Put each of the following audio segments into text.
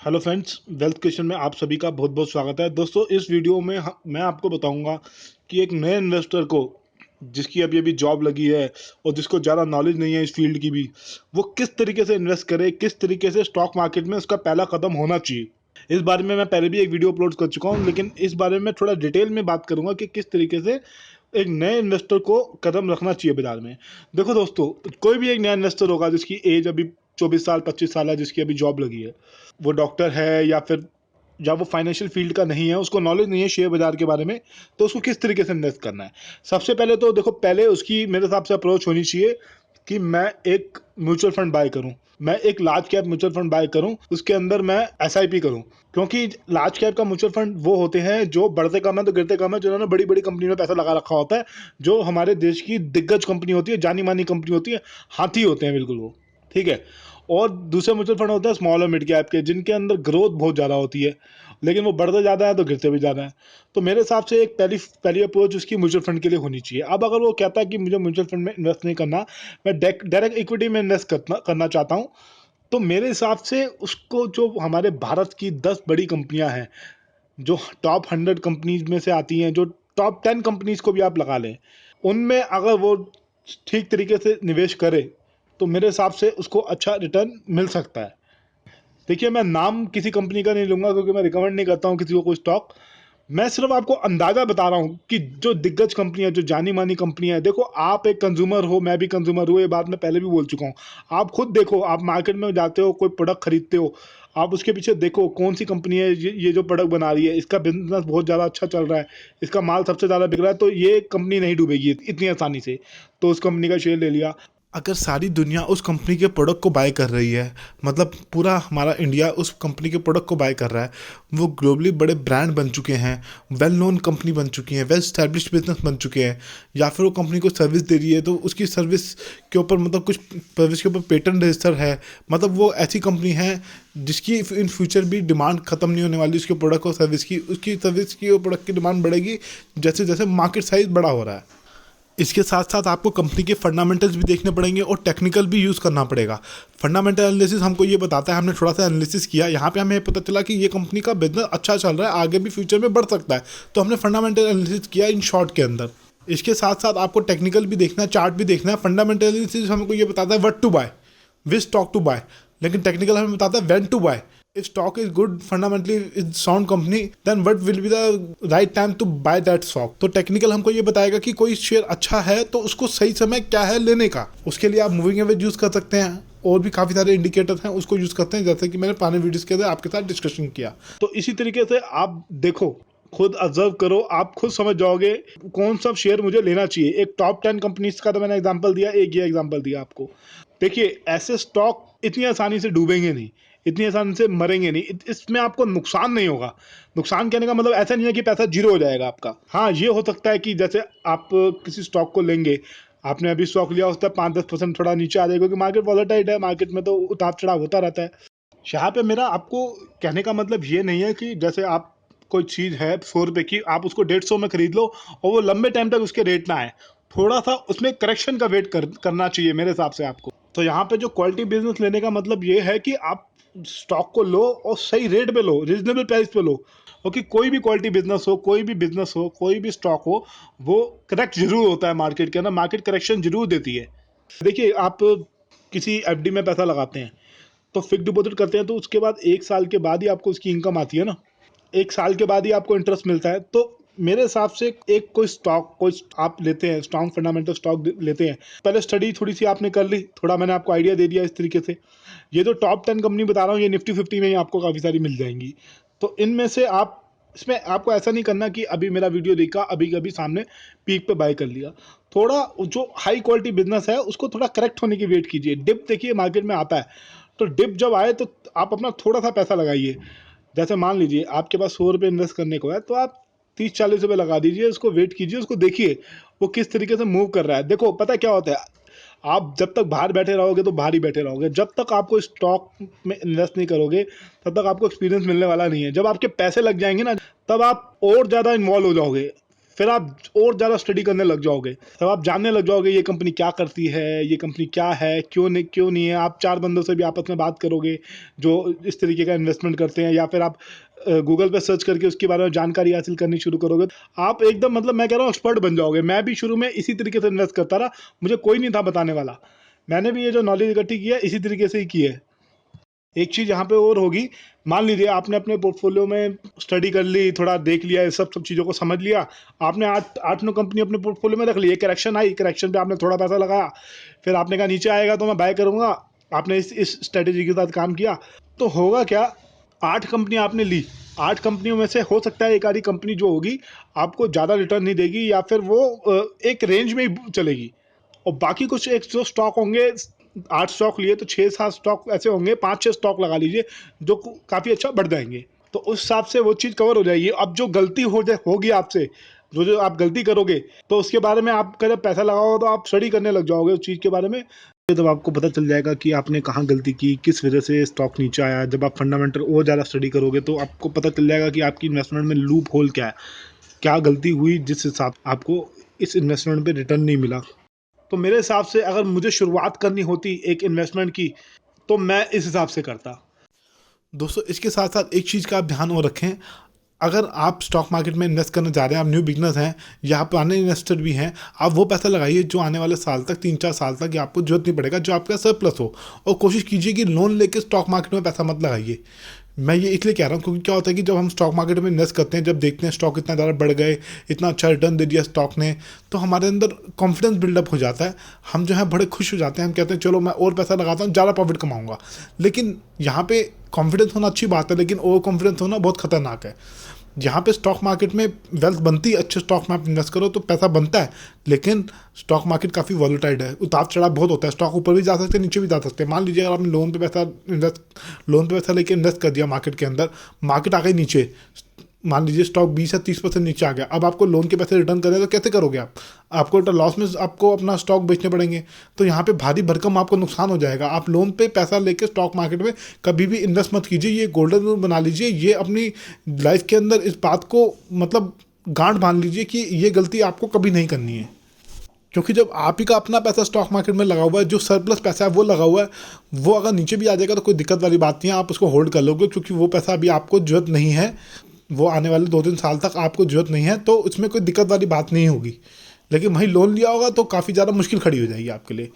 Hello friends, wealth question में आप सभी का बहुत बहुत स्वागत है। दोस्तों, इस वीडियो में मैं आपको बताऊंगा कि एक नए इन्वेस्टर को जिसकी अभी अभी जॉब लगी है और जिसको ज़्यादा नॉलेज नहीं है इस फील्ड की भी, वो किस तरीके से इन्वेस्ट करे, किस तरीके से स्टॉक मार्केट में उसका पहला कदम होना चाहिए। इस बारे में मैं पहले भी एक वीडियो अपलोड कर चुका हूँ, लेकिन इस बारे में थोड़ा डिटेल में बात करूंगा कि किस तरीके से एक नए इन्वेस्टर को कदम रखना चाहिए बाजार में। देखो दोस्तों, कोई भी एक नया इन्वेस्टर होगा जिसकी एज अभी 24 साल 25 साल है, जिसकी अभी जॉब लगी है, वो डॉक्टर है या वो फाइनेंशियल फील्ड का नहीं है, उसको नॉलेज नहीं है शेयर बाजार के बारे में, तो उसको किस तरीके से इन्वेस्ट करना है। सबसे पहले तो देखो, पहले उसकी मेरे हिसाब से अप्रोच होनी चाहिए कि मैं एक म्यूचुअल फंड बाय करूं, मैं एक large cap mutual fund buy करूं, उसके अंदर मैं एसआईपी करूं। क्योंकि लार्ज कैप का म्यूचुअल फंड वो होते हैं जो बढ़ते कम है तो गिरते कम है, जिन्होंने बड़ी बड़ी कंपनी में पैसा लगा रखा होता है, जो हमारे देश की दिग्गज कंपनी होती है, जानी मानी कंपनी होती है, हाथी होते हैं बिल्कुल वो। ठीक है। और दूसरे म्यूचुअल फंड होते हैं स्मॉल और मिड कैप के, जिनके अंदर ग्रोथ बहुत ज़्यादा होती है, लेकिन वो बढ़ते ज़्यादा है तो गिरते भी ज़्यादा है। तो मेरे हिसाब से एक पहली पहली अप्रोच उसकी म्यूचुअल फंड के लिए होनी चाहिए। अब अगर वो कहता है कि मुझे म्यूचुअल फंड में इन्वेस्ट नहीं करना, मैं डायरेक्ट इक्विटी में इन्वेस्ट करना चाहता हूँ, तो मेरे हिसाब से उसको जो हमारे भारत की 10 बड़ी कंपनियां हैं, जो टॉप 100 कंपनीज में से आती हैं, जो टॉप 10 कंपनीज को भी आप लगा लें, उनमें अगर वो ठीक तरीके से निवेश करे तो मेरे हिसाब से उसको अच्छा रिटर्न मिल सकता है। देखिए, मैं नाम किसी कंपनी का नहीं लूंगा क्योंकि मैं रिकमेंड नहीं करता हूँ किसी को कोई स्टॉक। मैं सिर्फ आपको अंदाजा बता रहा हूँ कि जो दिग्गज कंपनियां, जो जानी मानी कंपनियां हैं, देखो आप एक कंज्यूमर हो, मैं भी कंज्यूमर हूँ, ये बात मैं पहले भी बोल चुका हूँ। आप खुद देखो, आप मार्केट में जाते हो, कोई प्रोडक्ट खरीदते हो, आप उसके पीछे देखो कौन सी कंपनी है ये जो प्रोडक्ट बना रही है, इसका बिजनेस बहुत ज़्यादा अच्छा चल रहा है, इसका माल सबसे ज़्यादा बिक रहा है, तो ये कंपनी नहीं डूबेगी इतनी आसानी से। तो उस कंपनी का शेयर ले लिया। अगर सारी दुनिया उस कंपनी के प्रोडक्ट को बाय कर रही है, मतलब पूरा हमारा इंडिया उस कंपनी के प्रोडक्ट को बाय कर रहा है, वो ग्लोबली बड़े ब्रांड बन चुके हैं, वेल नोन कंपनी बन चुकी है, वेल स्टैब्लिश्ड बिजनेस बन चुके हैं, या फिर वो कंपनी को सर्विस दे रही है तो उसकी सर्विस के ऊपर, मतलब कुछ सर्विस के ऊपर पेटेंट रजिस्टर है, मतलब वो ऐसी कंपनी है जिसकी इन फ्यूचर भी डिमांड खत्म नहीं होने वाली उसके प्रोडक्ट और सर्विस की। उसकी सर्विस की और प्रोडक्ट की डिमांड बढ़ेगी जैसे जैसे मार्केट साइज बड़ा हो रहा है। इसके साथ साथ आपको कंपनी के फंडामेंटल्स भी देखने पड़ेंगे और टेक्निकल भी यूज़ करना पड़ेगा। फंडामेंटल एनालिसिस हमको ये बताता है, हमने थोड़ा सा एनालिसिस किया, यहाँ पे हमें पता चला कि ये कंपनी का बिजनेस अच्छा चल रहा है, आगे भी फ्यूचर में बढ़ सकता है, तो हमने फंडामेंटल एनालिसिस किया इन शॉर्ट के अंदर। इसके साथ साथ आपको टेक्निकल भी देखना है, चार्ट भी देखना है। फंडामेंटल एनालिसिस हमको ये बताता है what to buy, which stock to buy, लेकिन टेक्निकल हमें बताता है when to buy. If stock is good, fundamentally is sound company, then what will be the right time to buy that stock? तो technical हमको ये बताएगा कि कोई शेयर अच्छा है तो उसको सही समय क्या है लेने का। उसके लिए आप मूविंग एवरेज यूज़ कर सकते हैं, और भी काफ़ी सारे इंडिकेटर हैं उसको यूज़ करते हैं, जैसे कि मैंने पुराने वीडियोस के अंदर आपके साथ डिस्कशन किया। तो इसी तरीके से आप देखो, खुद ऑब्जर्व करो, आप खुद समझ जाओगे कौन सा शेयर मुझे लेना चाहिए। एक टॉप 10 कंपनीज का तो मैंने एग्जांपल दिया, एक ये एग्जांपल दिया आपको। देखिए, ऐसे स्टॉक इतनी आसानी से डूबेंगे नहीं, इतनी आसानी से मरेंगे नहीं, इसमें आपको नुकसान नहीं होगा। नुकसान कहने का मतलब ऐसा नहीं है कि पैसा जीरो हो जाएगा आपका। हाँ, ये हो सकता है कि जैसे आप किसी स्टॉक को लेंगे, आपने अभी स्टॉक लिया, उसका 5-10% थोड़ा नीचे आ जाएगा क्योंकि मार्केट वॉलेटाइल है, मार्केट में तो उतार चढ़ाव होता रहता है। यहाँ पे मेरा आपको कहने का मतलब ये नहीं है कि जैसे आप कोई चीज़ है 100 रुपये की, आप उसको 150 में खरीद लो और वो लंबे टाइम तक उसके रेट ना आए। थोड़ा सा उसमें करेक्शन का वेट करना चाहिए मेरे हिसाब से आपको। तो यहाँ पे जो क्वालिटी बिजनेस लेने का मतलब ये है कि आप स्टॉक को लो और सही रेट पे लो, रीजनेबल प्राइस पे लो। क्योंकि कोई भी क्वालिटी बिजनेस हो, कोई भी बिजनेस हो, कोई भी स्टॉक हो, वो करेक्ट जरूर होता है मार्केट के अंदर, मार्केट करेक्शन जरूर देती है। देखिए, आप किसी एफडी में पैसा लगाते हैं तो फिक्स डिपॉजिट करते हैं, तो उसके बाद 1 साल के बाद ही आपको उसकी इनकम आती है ना, 1 साल के बाद ही आपको इंटरेस्ट मिलता है। तो मेरे हिसाब से एक कोई स्टॉक, कोई आप लेते हैं, स्ट्रॉन्ग फंडामेंटल स्टॉक लेते हैं, पहले स्टडी थोड़ी सी आपने कर ली, थोड़ा मैंने आपको आइडिया दे दिया इस तरीके से। ये जो टॉप 10 कंपनी बता रहा हूँ, ये निफ्टी 50 में ही आपको काफ़ी सारी मिल जाएंगी। तो इनमें से आप, इसमें आपको ऐसा नहीं करना कि अभी मेरा वीडियो देखा, अभी कभी सामने पीक पे बाय कर लिया। थोड़ा जो हाई क्वालिटी बिजनेस है उसको थोड़ा करेक्ट होने की वेट कीजिए। डिप देखिए मार्केट में आता है, तो डिप जब आए तो आप अपना थोड़ा सा पैसा लगाइए। जैसे मान लीजिए आपके पास 100 रुपये इन्वेस्ट करने को है, तो आप 30-40 रुपये लगा दीजिए, उसको वेट कीजिए, उसको देखिए वो किस तरीके से मूव कर रहा है। देखो, पता क्या होता है, आप जब तक बाहर बैठे रहोगे तो बाहर ही बैठे रहोगे, जब तक आपको स्टॉक में इन्वेस्ट नहीं करोगे तब तक आपको एक्सपीरियंस मिलने वाला नहीं है। जब आपके पैसे लग जाएंगे ना, तब आप और ज़्यादा इन्वॉल्व हो जाओगे, फिर आप और ज़्यादा स्टडी करने लग जाओगे, तब आप जानने लग जाओगे ये कंपनी क्या करती है, ये कंपनी क्या है, क्यों नहीं है। आप 4 बंदों से भी आपस में बात करोगे जो इस तरीके का इन्वेस्टमेंट करते हैं, या फिर आप गूगल पे सर्च करके उसके बारे में जानकारी हासिल करनी शुरू करोगे। आप एकदम मतलब मैं कह रहा हूँ एक्सपर्ट बन जाओगे। मैं भी शुरू में इसी तरीके से इन्वेस्ट करता रहा, मुझे कोई नहीं था बताने वाला। मैंने भी ये जो नॉलेज इकट्ठी की है इसी तरीके से ही की है। एक चीज़ यहाँ पे और होगी, मान लीजिए आपने अपने पोर्टफोलियो में स्टडी कर ली, थोड़ा देख लिया, सब चीज़ों को समझ लिया, आपने 8 9 कंपनी अपने पोर्टफोलियो में रख ली, एक करेक्शन आई, करेक्शन पे आपने थोड़ा पैसा लगाया, फिर आपने कहा नीचे आएगा तो मैं बाय करूँगा, आपने इस स्ट्रेटेजी के साथ काम किया, तो होगा क्या, 8 कंपनी आपने ली, 8 कंपनियों में से हो सकता है एक आधी कंपनी जो होगी आपको ज़्यादा रिटर्न नहीं देगी, या फिर वो एक रेंज में ही चलेगी, और बाकी कुछ एक जो स्टॉक होंगे, 8 स्टॉक लिए तो 6-7 स्टॉक ऐसे होंगे, 5-6 स्टॉक लगा लीजिए जो काफ़ी अच्छा बढ़ जाएंगे, तो उस हिसाब से वो चीज़ कवर हो जाएगी। अब जो गलती होगी आपसे, जो आप गलती करोगे, तो उसके बारे में आप जब पैसा लगाओगे तो आप स्टडी करने लग जाओगे उस चीज़ के बारे में, तब आपको पता चल जाएगा कि आपने कहाँ गलती की, किस वजह से स्टॉक नीचे आया। जब आप फंडामेंटल और ज़्यादा स्टडी करोगे तो आपको पता चल जाएगा कि आपकी इन्वेस्टमेंट में लूप होल क्या है, क्या गलती हुई जिस हिसाब आपको इस इन्वेस्टमेंट पे रिटर्न नहीं मिला। तो मेरे हिसाब से अगर मुझे शुरुआत करनी होती एक इन्वेस्टमेंट की, तो मैं इस हिसाब से करता। दोस्तों इसके साथ साथ एक चीज़ का आप ध्यान और रखें, अगर आप स्टॉक मार्केट में इन्वेस्ट करने जा रहे हैं, आप न्यू बिगनर्स हैं या आप पुराने इन्वेस्टर भी हैं, आप वो पैसा लगाइए जो आने वाले साल तक 3-4 साल तक आपको जरूरत नहीं पड़ेगा, जो आपका सरप्लस हो। और कोशिश कीजिए कि लोन लेके स्टॉक मार्केट में पैसा मत लगाइए। मैं ये इसलिए कह रहा हूँ क्योंकि क्या होता है कि जब हम स्टॉक मार्केट में इन्वेस्ट करते हैं, जब देखते हैं स्टॉक इतना ज़्यादा बढ़ गए, इतना अच्छा रिटर्न दे दिया स्टॉक ने, तो हमारे अंदर कॉन्फिडेंस बिल्डअप हो जाता है, हम जो है बड़े खुश हो जाते हैं, हम कहते हैं चलो मैं और पैसा लगाता हूँ, ज़्यादा प्रॉफिट कमाऊंगा। लेकिन यहाँ पे कॉन्फिडेंस होना अच्छी बात है, लेकिन ओवर कॉन्फिडेंस होना बहुत खतरनाक है। यहाँ पे स्टॉक मार्केट में वेल्थ बनती है, अच्छे स्टॉक में आप इन्वेस्ट करो तो पैसा बनता है, लेकिन स्टॉक मार्केट काफ़ी वॉलेटाइल है, उतार चढ़ाव बहुत होता है, स्टॉक ऊपर भी जा सकते हैं, नीचे भी जा सकते हैं। मान लीजिए अगर आपने लोन पे पैसा लेके इन्वेस्ट कर दिया मार्केट के अंदर, मार्केट आ गई नीचे, मान लीजिए स्टॉक 20 या 30% नीचे आ गया, अब आपको लोन के पैसे रिटर्न करें तो कैसे करोगे आप? आपको लॉस में आपको अपना स्टॉक बेचने पड़ेंगे, तो यहाँ पे भारी भरकम आपको नुकसान हो जाएगा। आप लोन पे पैसा लेके स्टॉक मार्केट में कभी भी इन्वेस्ट मत कीजिए, ये गोल्डन रूल बना लीजिए, ये अपनी लाइफ के अंदर इस बात को मतलब गांठ बांध लीजिए कि ये गलती आपको कभी नहीं करनी है। क्योंकि जब आप ही का अपना पैसा स्टॉक मार्केट में लगा हुआ है, जो सरप्लस पैसा है वो लगा हुआ है, वो अगर नीचे भी आ जाएगा तो कोई दिक्कत वाली बात नहीं है, आप उसको होल्ड कर लोगे, क्योंकि वो पैसा अभी आपको जरूरत नहीं है, वो आने वाले 2-3 साल तक आपको जरूरत नहीं है, तो उसमें कोई दिक्कत वाली बात नहीं होगी। लेकिन वहीं लोन लिया होगा तो काफ़ी ज़्यादा मुश्किल खड़ी हो जाएगी आपके लिए।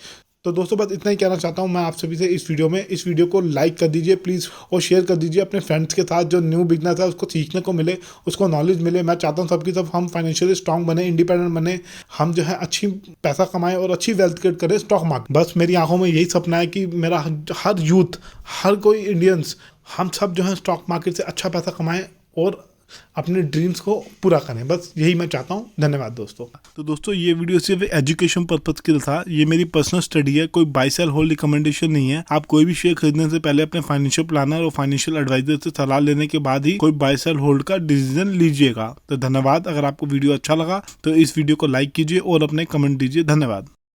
तो दोस्तों बस इतना ही कहना चाहता हूँ मैं आप सभी से इस वीडियो में। इस वीडियो को लाइक कर दीजिए प्लीज़, और शेयर कर दीजिए अपने फ्रेंड्स के साथ, जो न्यू बिगनर है उसको सीखने को मिले, उसको नॉलेज मिले। मैं चाहता हूँ सबकी सब हम फाइनेंशियली स्ट्रांग बने, इंडिपेंडेंट बने, हम जो है अच्छी पैसा कमाएं और अच्छी वेल्थ क्रिएट करें स्टॉक मार्केट। बस मेरी आंखों में यही सपना है कि मेरा हर यूथ, हर कोई इंडियंस, हम सब जो है स्टॉक मार्केट से अच्छा पैसा कमाएं और अपने ड्रीम्स को पूरा करें। बस यही मैं चाहता हूँ। धन्यवाद दोस्तों। तो दोस्तों ये वीडियो सिर्फ एजुकेशन पर्पज के लिए था, ये मेरी पर्सनल स्टडी है, कोई बाय सेल होल्ड रिकमेंडेशन नहीं है। आप कोई भी शेयर खरीदने से पहले अपने फाइनेंशियल प्लानर और फाइनेंशियल एडवाइजर से सलाह लेने के बाद ही कोई बाय सेल होल्ड का डिसीजन लीजिएगा। तो धन्यवाद। अगर आपको वीडियो अच्छा लगा तो इस वीडियो को लाइक कीजिए और अपने कमेंट दीजिए। धन्यवाद।